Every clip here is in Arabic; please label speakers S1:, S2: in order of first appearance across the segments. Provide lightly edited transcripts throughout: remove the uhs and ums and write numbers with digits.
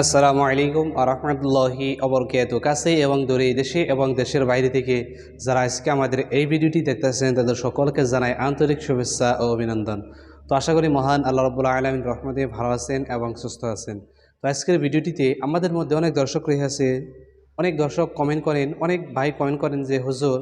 S1: আসসালামু আলাইকুম আরহামতুল্লাহি অবরকাত কাছে এবং দূরে দেশে এবং দেশের বাইরে থেকে যারা আজকে আমাদের এই ভিডিওটি দেখতেছেন তাদের সকলকে জানাই আন্তরিক শুভেচ্ছা ও অভিনন্দন। তো আশা করি মহান আল্লাহ রাব্বুল আলামিন রহমতে ভালো আছেন এবং সুস্থ আছেন। তো আজকের ভিডিওটিতে আমাদের মধ্যে অনেক দর্শক রয়েছে, অনেক দর্শক কমেন্ট করেন, অনেক ভাই কমেন্ট করেন যে হুজুর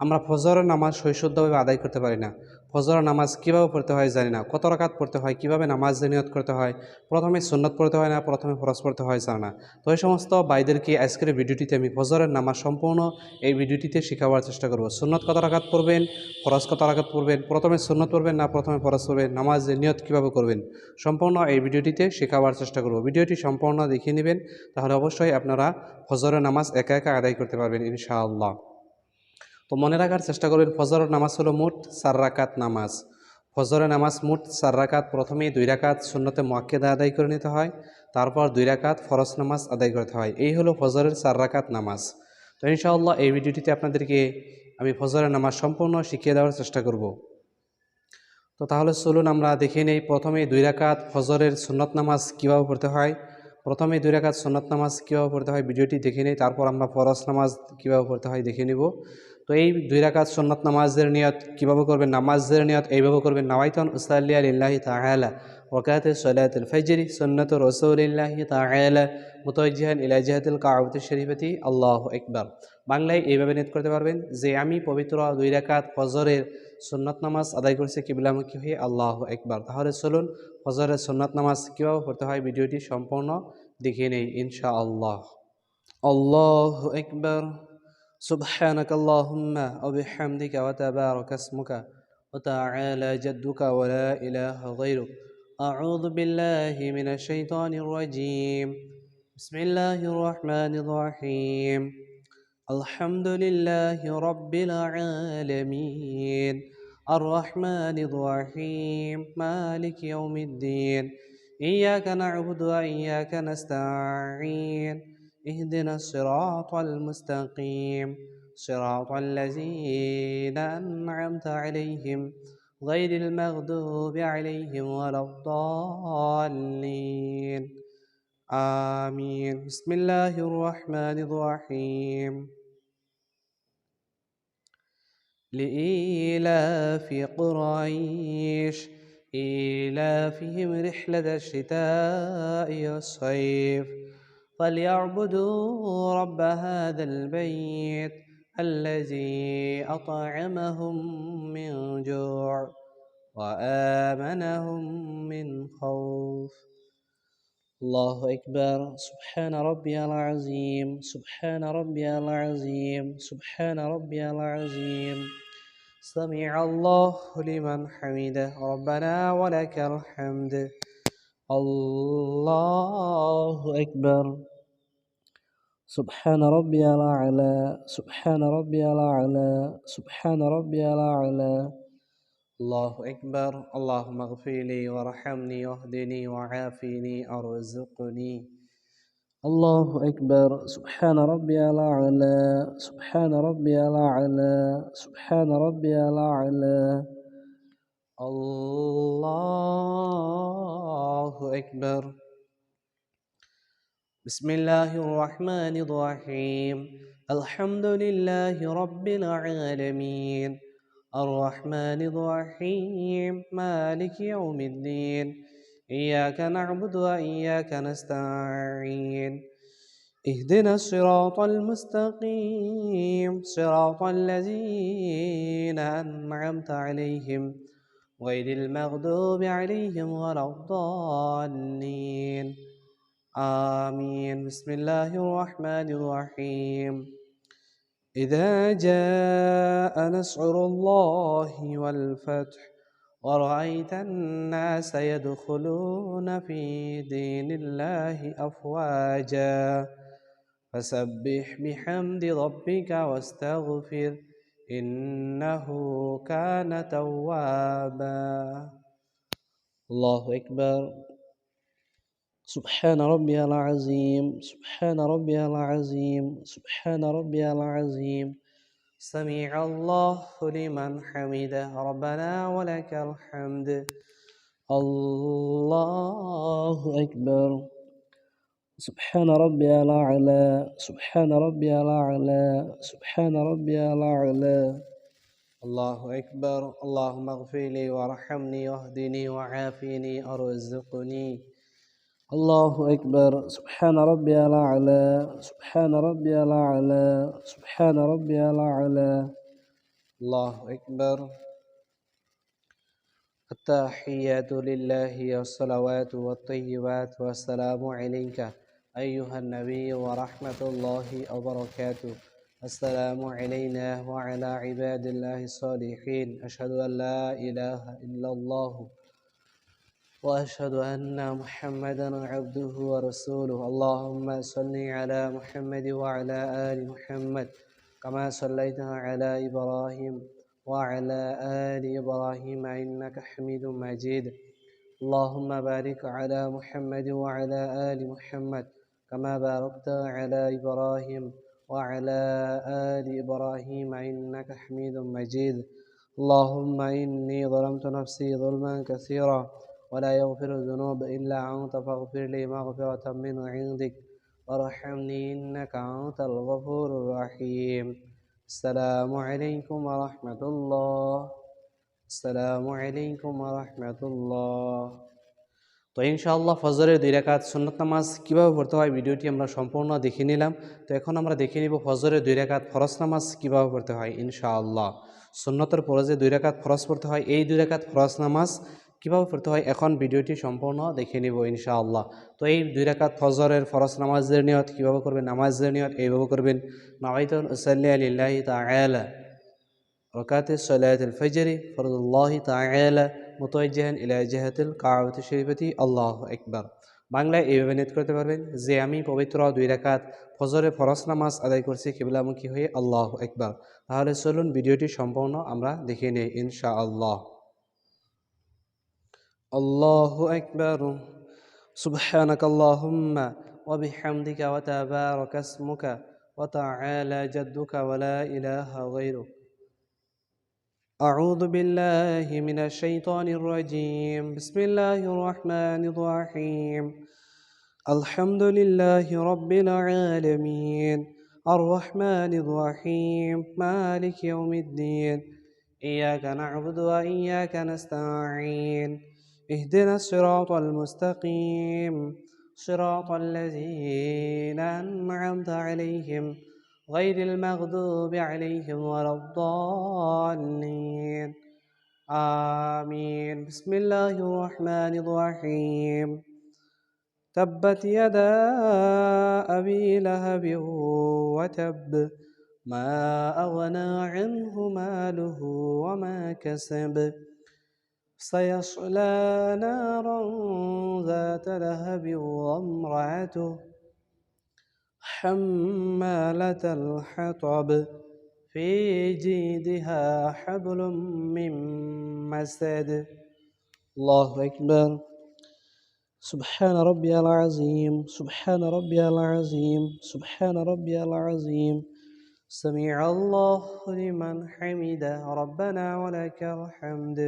S1: আমরা ফজরের নামাজ সৈশুদ্ধভাবে আদায় করতে পারি না, ফজরের নামাজ কীভাবে পড়তে হয় জানি না, কত রাকাত পড়তে হয়, কীভাবে নামাজের নিয়ত করতে হয়, প্রথমে সুন্নত পড়তে হয় না প্রথমে ফরজ পড়তে হয় জানে না। তো এই সমস্ত ভাইদেরকে আজকের ভিডিওটিতে আমি ফজরের নামাজ সম্পূর্ণ এই ভিডিওটিতে শেখাবার চেষ্টা করব। সুন্নত কত রাকাত পড়বেন, ফরজ কত রাকাত পড়বেন, প্রথমে সুন্নত পড়বেন না প্রথমে ফরজ পড়বেন, নামাজের নিয়ত কীভাবে করবেন, সম্পূর্ণ এই ভিডিওটিতে শেখাবার চেষ্টা করব। ভিডিওটি সম্পূর্ণ দেখিয়ে নেবেন, তাহলে অবশ্যই আপনারা ফজরের নামাজ একা একা আদায় করতে পারবেন ইনশাআল্লাহ। তো মনে রাখার চেষ্টা করবেন ফজরের নামাজ হলো মোট 4 রাকাত নামাজ। ফজরের নামাজ মোট 4 রাকাত। প্রথমেই 2 রাকাত সুন্নতে মুআক্কাদা আদায় করে নিতে হয়, তারপর 2 রাকাত ফরজ নামাজ আদায় করতে হয়। এই হলো ফজরের 4 রাকাত নামাজ। তো ইনশাআল্লাহ এই ভিডিওটিতে আপনাদেরকে আমি ফজরের নামাজ সম্পূর্ণ শিখিয়ে দেওয়ার চেষ্টা করব। তো তাহলে চলুন আমরা দেখে নেই প্রথমে 2 রাকাত ফজরের সুন্নত নামাজ কীভাবে পড়তে হয়। প্রথমে 2 রাকাত সুন্নত নামাজ কীভাবে পড়তে হয় ভিডিওটি দেখে নেই, তারপর আমরা ফরজ নামাজ কীভাবে পড়তে হয় দেখে নিব। তো এই 2 রাকাত সুন্নত নামাজের নিয়ত কীভাবে করবেন, নামাজের নিয়ত এইভাবে করবেন, নাওয়াইতুন উসাল্লি লিল্লাহি তাআলা ওয়াকাতি সালাতুল ফজরি সুন্নাতু রাসূলিল্লাহি তাআলা মুতাওয়াজ্জিহান ইলা জিহাতিল কাবাতিশ শরীফাতি আল্লাহু আকবার। বাংলায় এইভাবে নিয়ত করতে পারবেন যে আমি পবিত্র 2 রাকাত ফজরের সুন্নত নামাজ আদায় করছে কিবলামুখী হয়ে আল্লাহু আকবার। তাহলে চলুন ফজরের সুন্নত নামাজ কীভাবে পড়তে হয় ভিডিওটি সম্পূর্ণ দেখে নেই ইনশাআল্লাহ। আল্লাহু আকবার। সুবহানাক আল্লাহুম্মা ওয়া বিহামদিকা ওয়া তাবারাকা ইসমুকা ওয়া তাআলা জাদ্দুকা ওয়া লা ইলাহা গায়রুক। আউযু বিল্লাহি মিনাশ শাইতানির রাজীম। বিসমিল্লাহির রহমানির রহিম। আলহামদুলিল্লাহি রাব্বিল আলামিন আর রহমানির রহিম মালিকি ইয়াউমিদ্দিন ইয়াকা না'বুদু ওয়া ইয়াকা নাস্তাঈন ইহদিনাস সিরাতাল মুস্তাকিম সিরাতাল লাযীনা আন'আমতা আলাইহিম গায়রিল মাগদুবি আলাইহিম ওয়ালাদ-দাল্লিন آمين. بسم الله الرحمن الرحيم. لإيلاف قريش إيلافهم رحلة الشتاء والصيف فليعبدوا رب هذا البيت الذي أطعمهم من جوع وآمنهم من خوف. الله أكبر. سبحان ربي العظيم سبحان ربي العظيم سبحان ربي العظيم. سمع الله لمن حمده ربنا ولك الحمد. الله أكبر. سبحان ربي الأعلى سبحان ربي الأعلى سبحان ربي الأعلى. الله أكبر. اللهم اغفر لي وارحمني واهدني وعافني أرزقني. الله أكبر. سبحان ربي الأعلى سبحان ربي الأعلى سبحان ربي الأعلى. الله أكبر. بسم الله الرحمن الرحيم. الحمد لله رب العالمين الرحمن الرحيم مالك يوم الدين إياك نعبد وإياك نستعين اهدنا الصراط المستقيم صراط الذين أنعمت عليهم غير المغضوب عليهم ولا الضالين آمين. بسم الله الرحمن الرحيم. إذا جاء نصر الله والفتح ورأيت الناس يدخلون في دين الله أفواجا فسبح بحمد ربك واستغفر إنه كان توابا. الله أكبر. سبحان ربي العظيم سبحان ربي العظيم سبحان ربي العظيم. سمع الله لمن حمده ربنا ولك الحمد. الله أكبر.
S2: سبحان ربي الأعلى سبحان ربي الأعلى سبحان ربي الأعلى.
S1: الله أكبر. اللهم اغفر لي وارحمني واهدني وعافني وارزقني.
S2: الله أكبر. سبحان ربي الأعلى سبحان ربي الأعلى سبحان ربي الأعلى.
S1: الله أكبر. التحيات لله والصلوات والطيبات والسلام عليك أيها النبي ورحمة الله وبركاته. السلام علينا وعلى عباد الله الصالحين. أشهد أن لا إله إلا الله وأشهد أن محمدا عبده ورسوله. اللهم صل على محمد وعلى آل محمد كما صليت على إبراهيم وعلى آل إبراهيم إنك حميد مجيد. اللهم بارك على محمد وعلى آل محمد كما باركت على إبراهيم وعلى آل إبراهيم إنك حميد مجيد. اللهم إني ظلمت نفسي ظلما كثيرا ولا يغفر الذنوب إلا أنت فاغفر لي مغفرة من عندك وارحمني إنك أنت الغفور الرحيم. السلام عليكم ورحمة الله. আসসালামু আলাইকুম ওয়া রাহমাতুল্লাহ। তো ইনশাআল্লাহ ফজরের 2 রাকাত সুন্নত নামাজ কীভাবে পড়তে হয় ভিডিওটি আমরা সম্পূর্ণ দেখে নিলাম। তো এখন আমরা দেখে নিব ফজরের 2 রাকাত ফরজ নামাজ কীভাবে পড়তে হয় ইনশাআল্লাহ। সুন্নতের পরে যে 2 রাকাত ফরজ পড়তে হয় এই 2 রাকাত ফরজ নামাজ কীভাবে পড়তে হয় এখন ভিডিওটি সম্পূর্ণ দেখে নিব ইনশাআল্লাহ। তো এই 2 রাকাত ফজরের ফরজ নামাজের নিয়ত কীভাবে করবেন, নামাজের নিয়ত এইভাবে করবেন। নাওয়াইতু উসাল্লি লিল্লাহি তাআলা ركعت صلاة الفجر فرض الله تعالى متوجها إلى جهة الكعبة الشريفة الله أكبر। বাংলায় এইভাবে নিয়ত করতে পারবেন যে আমি পবিত্র 2 রাকাত ফজরের ফরজ নামাজ আদায় করছি কিবলামুখী হয়ে আল্লাহু আকবার। তাহলে চলুন ভিডিওটি সম্পূর্ণ আমরা দেখে নেই ইনশাআল্লাহ। আল্লাহু আকবার। সুবহানাক আল্লাহুম্মা ওয়া বিহামদিকা ওয়া তাবারাকা ইসমুকা ওয়া তাআলা জাদ্দুকা ওয়া লা ইলাহা গায়রুক। أعوذ بالله من الشيطان الرجيم. بسم الله الرحمن الرحيم. الحمد لله رب العالمين الرحمن الرحيم مالك يوم الدين إياك نعبد وإياك نستعين اهدنا الصراط المستقيم صراط الذين أنعمت عليهم غير المغضوب عليهم ولا الضالين آمين. بسم الله الرحمن الرحيم. تبت يدا أبي لهب وتب ما أغنى عنه ماله وما كسب سيصلى نارا ذات لهب وامرأته حمالة الحطب في جيدها حبل من مسد. الله أكبر. سبحان ربي العظيم سبحان ربي العظيم سبحان ربي العظيم. سمع الله لمن حمده ربنا ولك الحمد.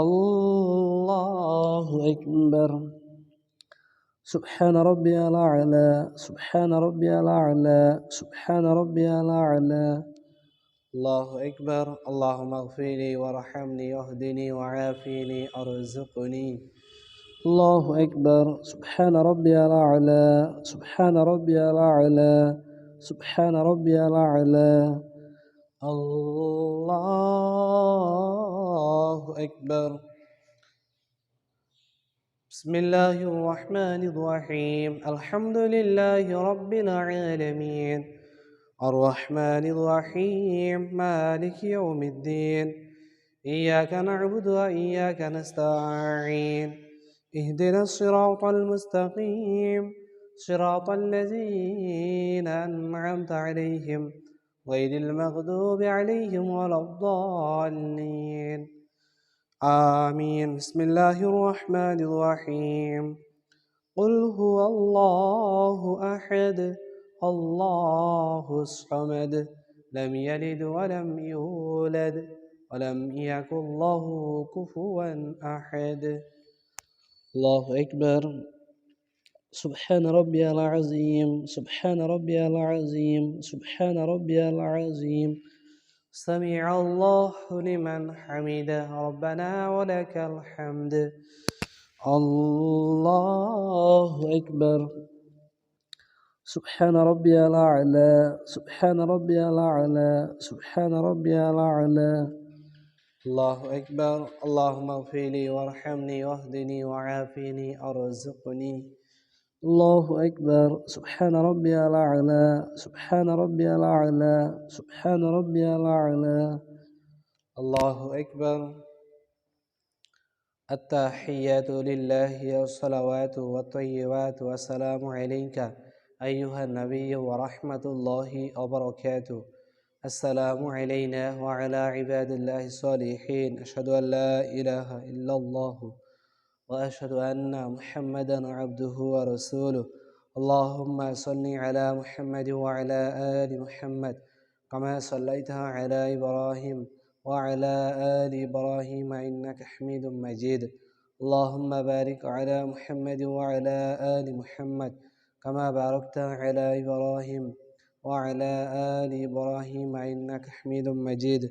S1: الله أكبر. سبحان ربي الأعلى سبحان ربي الأعلى سبحان ربي الأعلى. الله أكبر. اللهم اغفر لي وارحمني واهدني وعافني وارزقني. الله أكبر. سبحان ربي الأعلى سبحان ربي الأعلى سبحان ربي الأعلى. الله أكبر. بسم الله الرحمن الرحيم. الحمد لله رب العالمين الرحمن الرحيم مالك يوم الدين إياك نعبد وإياك نستعين اهدنا الصراط المستقيم صراط الذين أنعمت عليهم غير المغضوب عليهم ولا الضالين آمين. بسم الله الرحمن الرحيم. قل هو الله أحد الله الصمد لم يلد ولم يولد ولم يكن له كفوا أحد. الله أكبر.
S2: سبحان ربي العظيم سبحان ربي العظيم سبحان ربي العظيم
S1: سمع الله لمن حمده ربنا ولك الحمد.
S2: الله أكبر سبحان ربي الأعلى سبحان ربي الأعلى سبحان ربي الأعلى
S1: الله أكبر. اللهم اغفر لي وارحمني واهدني وعافني أرزقني.
S2: الله أكبر سبحان ربي الأعلى سبحان ربي الأعلى سبحان ربي الأعلى
S1: الله أكبر. التحيات لله والصلوات والطيبات والسلام عليك أيها النبي ورحمة الله وبركاته. السلام علينا وعلى عباد الله الصالحين. أشهد أن لا إله إلا الله وأشهد أن محمدا عبده ورسوله. اللهم صل على محمد وعلى آل محمد كما صليت على إبراهيم وعلى آل إبراهيم إنك حميد مجيد. اللهم بارك على محمد وعلى آل محمد كما باركت على إبراهيم وعلى آل إبراهيم إنك حميد مجيد.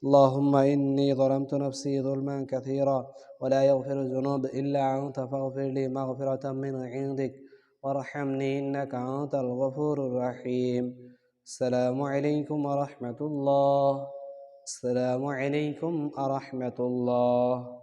S1: اللهم إني ظلمت نفسي ظلما كثيرا ولا يغفر الذنوب إلا أنت فاغفر لي مغفرة من عندك وارحمني إنك أنت الغفور الرحيم. السلام عليكم ورحمة الله. السلام عليكم ورحمة الله.